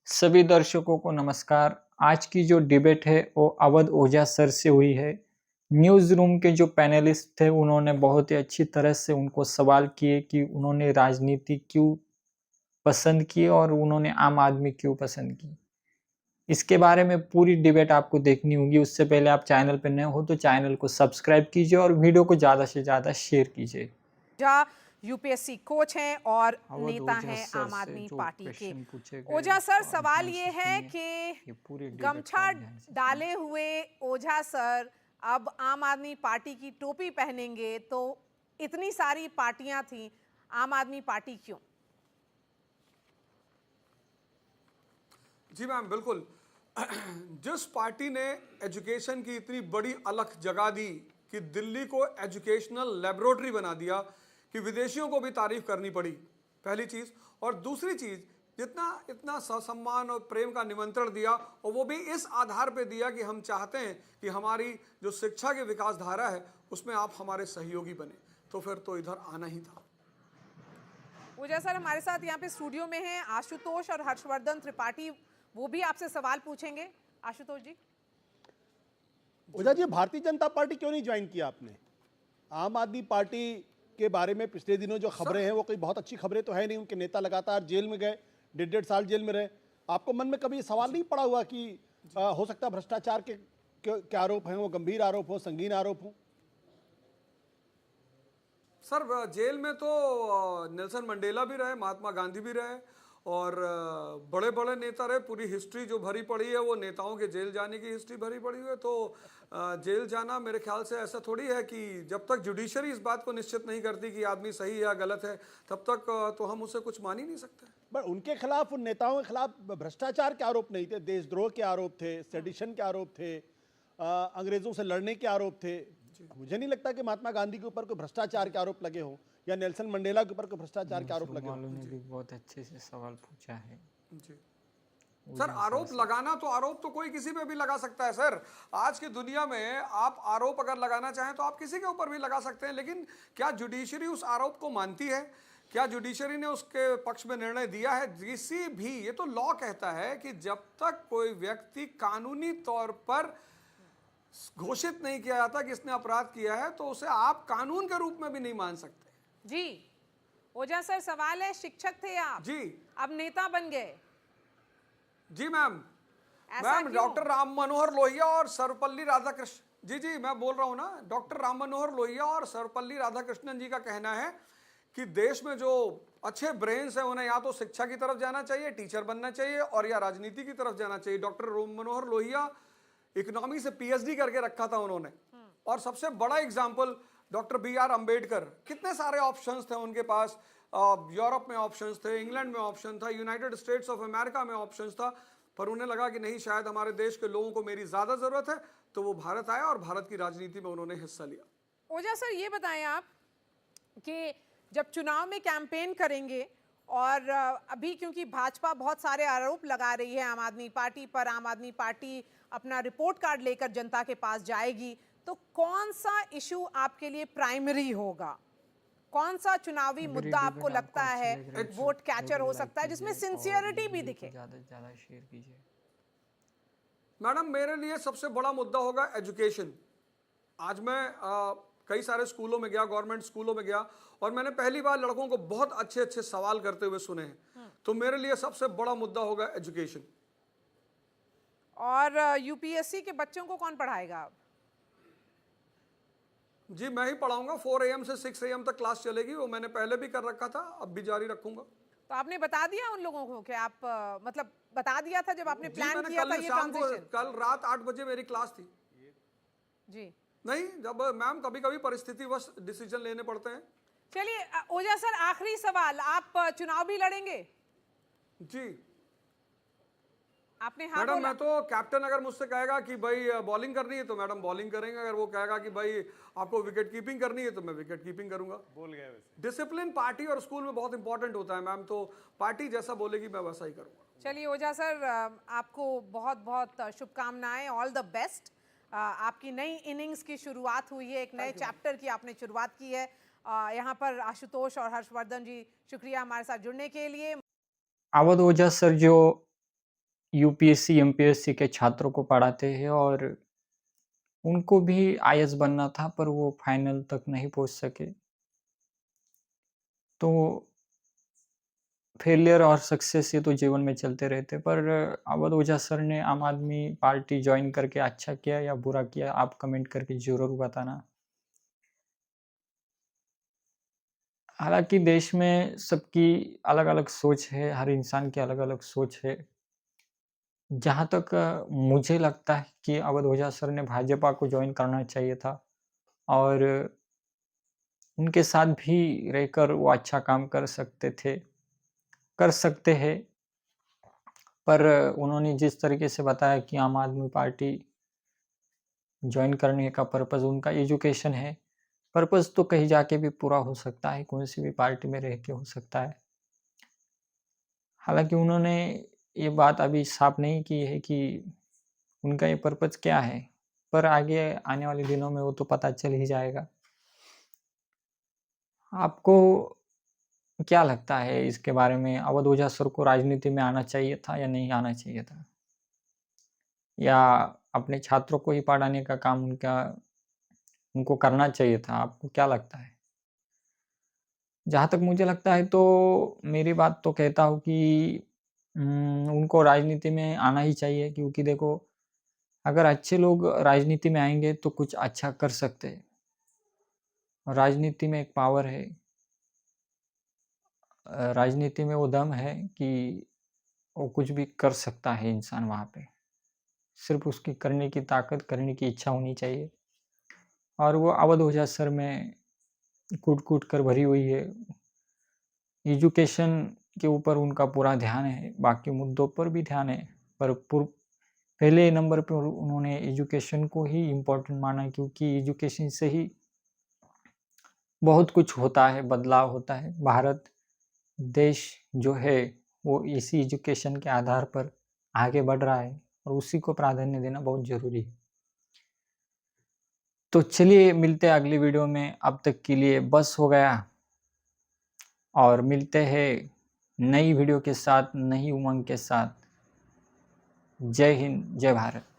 सभी दर्शकों को नमस्कार। आज की जो डिबेट है वो अवध ओझा सर से हुई है। न्यूज़ रूम के जो पैनलिस्ट थे उन्होंने बहुत ही अच्छी तरह से उनको सवाल किए कि उन्होंने राजनीति क्यों पसंद की और उन्होंने आम आदमी क्यों पसंद की। इसके बारे में पूरी डिबेट आपको देखनी होगी। उससे पहले आप चैनल पर नए हो तो चैनल को सब्सक्राइब कीजिए और वीडियो को ज़्यादा से ज़्यादा शेयर कीजिए। ओझा यूपीएससी कोच हैं और अवध नेता ओझा हैं सर आम से आदमी जो पार्टी के। क्वेश्चन पूछे गए ओझा उसको सर, आप सवाल ध्यान ये से है सुनिए। कि ये पूरी डिबेट को गमछा आप ध्यान से सुनिए। डाले हुए ओझा सर अब आम आदमी पार्टी की टोपी पहनेंगे, तो इतनी सारी पार्टियां थी, आम आदमी पार्टी क्यों? जी मैम, बिल्कुल। जिस पार्टी ने एजुकेशन की इतनी बड़ी अलख जगा दी कि दिल्ली को एजुकेशनल लेबोरेटरी बना दिया कि विदेशियों को भी तारीफ करनी पड़ी, पहली चीज़। और दूसरी चीज़, जितना इतना ससम्मान और प्रेम का निमंत्रण दिया, और वो भी इस आधार पे दिया कि हम चाहते हैं कि हमारी जो शिक्षा की विकास धारा है उसमें आप हमारे सहयोगी बने, तो फिर तो इधर आना ही था। ओझा सर हमारे साथ यहाँ पे स्टूडियो में हैं आशुतोष और हर्षवर्धन त्रिपाठी, वो भी आपसे सवाल पूछेंगे। आशुतोष जी। ओझा जी, भारतीय जनता पार्टी क्यों नहीं ज्वाइन किया आपने? आम आदमी पार्टी के बारे में पिछले दिनों जो खबरें हैं वो कोई बहुत अच्छी खबरें तो है नहीं। उनके नेता लगातार जेल में गए, 1.5 साल जेल में रहे। आपको मन में कभी ये सवाल नहीं पड़ा हुआ कि हो सकता है भ्रष्टाचार के आरोप हैं, वो गंभीर आरोप हो, संगीन आरोप हो? सर, जेल में तो नेल्सन मंडेला भी रहे, महात्मा गांधी भी रहे, और बड़े बड़े नेता रहे। पूरी हिस्ट्री जो भरी पड़ी है वो नेताओं के जेल जाने की हिस्ट्री भरी पड़ी हुई है। तो जेल जाना मेरे ख्याल से ऐसा थोड़ी है कि जब तक जुडिशरी इस बात को निश्चित नहीं करती कि आदमी सही या गलत है, तब तक तो हम उसे कुछ मान ही नहीं सकते। पर उनके खिलाफ, उन नेताओं के खिलाफ भ्रष्टाचार के आरोप नहीं थे, देशद्रोह के आरोप थे, सेडिशन के आरोप थे, अंग्रेजों से लड़ने के आरोप थे। मुझे नहीं लगता कि महात्मा गांधी के ऊपर कोई भ्रष्टाचार के आरोप लगे हों या नेल्सन मंडेला के ऊपर कोई भ्रष्टाचार के आरोप लगे हों। ने भी बहुत अच्छे से सवाल पूछा है। जी सर, आरोप लगाना तो आरोप तो कोई किसी पे भी लगा सकता है सर। आज की दुनिया में आप आरोप अगर लगाना चाहें तो आप किसी के ऊपर भी लगा सकते हैं, लेकिन क्या जुडिशरी उस आरोप को मानती है? क्या जुडिशरी ने उसके पक्ष में निर्णय दिया है? किसी भी, ये तो लॉ कहता है कि जब तक कोई व्यक्ति कानूनी तौर पर घोषित नहीं किया जाता कि इसने अपराध किया है, तो उसे आप कानून के रूप में भी नहीं मान सकते। जी ओझा सर, सवाल है, शिक्षक थे आप, जी अब नेता बन गए, जी मैम। ऐसा मैम, क्यों? डॉक्टर राम मनोहर लोहिया और सर्वपल्ली राधाकृष्ण जी जी मैं बोल रहा हूँ ना, डॉक्टर राम मनोहर लोहिया और सर्वपल्ली राधाकृष्णन जी का कहना है कि देश में जो अच्छे ब्रेन्स हैं उन्हें या तो शिक्षा की तरफ जाना चाहिए, टीचर बनना चाहिए, और या राजनीति की तरफ जाना चाहिए। डॉक्टर राम मनोहर लोहिया इकोनॉमी से पीएचडी करके रखा था उन्होंने। और सबसे बड़ा एग्जाम्पल डॉक्टर BR अम्बेडकर, कितने सारे ऑप्शंस थे उनके पास। यूरोप में ऑप्शंस थे, इंग्लैंड में ऑप्शन था, यूनाइटेड स्टेट्स ऑफ अमेरिका में ऑप्शंस था, पर उन्हें लगा कि नहीं, शायद हमारे देश के लोगों को मेरी ज़्यादा ज़रूरत है, तो वो भारत आया और भारत की राजनीति में उन्होंने हिस्सा लिया। ओझा सर, ये बताएं आप कि जब चुनाव में कैंपेन करेंगे और अभी क्योंकि भाजपा बहुत सारे आरोप लगा रही है आम आदमी पार्टी पर, आम आदमी पार्टी अपना रिपोर्ट कार्ड लेकर जनता के पास जाएगी, तो कौन सा इशू आपके लिए प्राइमरी होगा? कौन सा चुनावी मुद्दा आपको लगता है वोट कैचर हो सकता है, जिसमें सिंसियरिटी भी दिखे? ज़्यादा से ज़्यादा शेयर कीजिए। मैडम, मेरे लिए सबसे बड़ा मुद्दा होगा एजुकेशन। आज मैं कई सारे स्कूलों में गया, गवर्नमेंट स्कूलों में गया, और मैंने पहली बार लड़कों को बहुत अच्छे अच्छे सवाल करते हुए सुने हैं। तो मेरे लिए सबसे बड़ा मुद्दा होगा एजुकेशन। और यूपीएससी के बच्चों को कौन पढ़ाएगा अब? जी, मैं ही पढ़ाऊंगा। 4 AM से 6 AM तक क्लास चलेगी, वो मैंने पहले भी कर रखा था, अब भी जारी रखूंगा। तो आपने बता दिया उन लोगों को कि आप मतलब बता दिया था जब आपने जी, प्लान मैंने किया था कल ये शाम को, ट्रांजिशन? कल रात 8 बजे मेरी क्लास थी। जी नहीं, जब मैम कभी कभी परिस्थितिवश डिसीजन लेने पड़ते हैं। चलिए ओझा सर, आखिरी सवाल, आप चुनाव भी लड़ेंगे? जी आपने हाँ मैडम, बोला। मैं तो कैप्टन अगर मुझसे कहेगा कि भाई बॉलिंग करनी है तो मैडम बॉलिंग करेंगे। अगर वो कहेगा कि भाई आपको विकेट कीपिंग करनी है तो मैं विकेट कीपिंग करूंगा। बोल गए वैसे। डिसिप्लिन पार्टी और स्कूल में बहुत इंपॉर्टेंट होता है मैम, तो पार्टी जैसा बोलेगी मैं वैसा ही करूंगा। चलिए ओझा सर, आपको बहुत बहुत शुभकामनाएं, ऑल द बेस्ट। आपकी नई इनिंग्स की शुरुआत हुई है, एक नए चैप्टर की आपने शुरुआत की है। यहाँ पर आशुतोष और हर्षवर्धन जी, शुक्रिया हमारे साथ जुड़ने के लिए। अवध ओझा सर जो यूपीएससी, एमपीएससी के छात्रों को पढ़ाते हैं और उनको भी आईएएस बनना था पर वो फाइनल तक नहीं पहुँच सके। तो फेलियर और सक्सेस ये तो जीवन में चलते रहते हैं, पर अवध ओझा सर ने आम आदमी पार्टी जॉइन करके अच्छा किया या बुरा किया, आप कमेंट करके ज़रूर बताना। हालाँकि देश में सबकी अलग-अलग सोच है, हर इंसान की अलग-अलग सोच है। जहाँ तक मुझे लगता है कि अवध ओझा सर ने भाजपा को जॉइन करना चाहिए था और उनके साथ भी रहकर वो अच्छा काम कर सकते थे, कर सकते हैं। पर उन्होंने जिस तरीके से बताया कि आम आदमी पार्टी जॉइन करने का पर्पज़ उनका एजुकेशन है, पर्पज़ तो कहीं जाके भी पूरा हो सकता है, कौन-सी भी पार्टी में रह के हो सकता है। हालाँकि उन्होंने ये बात अभी साफ नहीं की है कि उनका ये पर्पज़ क्या है, पर आगे आने वाले दिनों में वो तो पता चल ही जाएगा। आपको क्या लगता है इसके बारे में, अवध ओझा सर को राजनीति में आना चाहिए था या नहीं आना चाहिए था? या अपने छात्रों को ही पढ़ाने का काम उनको करना चाहिए था, आपको क्या लगता है? जहाँ तक मुझे लगता है तो मेरी बात तो कहता हूँ कि उनको राजनीति में आना ही चाहिए क्योंकि देखो, अगर अच्छे लोग राजनीति में आएँगे तो कुछ अच्छा कर सकते हैं। राजनीति में एक पावर है। राजनीति में वो दम है कि वो कुछ भी कर सकता है इंसान वहाँ पे। सिर्फ़ उसकी करने की ताकत, करने की इच्छा होनी चाहिए और वो अवध ओझा सर में कूट-कूट कर भरी हुई है। एजुकेशन के ऊपर उनका पूरा ध्यान है, बाकी मुद्दों पर भी ध्यान है, पर पहले नंबर पे उन्होंने एजुकेशन को ही इम्पोर्टेंट माना क्योंकि एजुकेशन से ही बहुत कुछ होता है, बदलाव होता है। भारत देश जो है, वो इसी एजुकेशन के आधार पर आगे बढ़ रहा है और उसी को प्राधान्य देना बहुत ज़रूरी है। तो चलिए मिलते हैं अगली वीडियो में, अब तक के लिए बस हो गया और मिलते हैं नई वीडियो के साथ, नई उमंग के साथ। जय हिंद, जय भारत।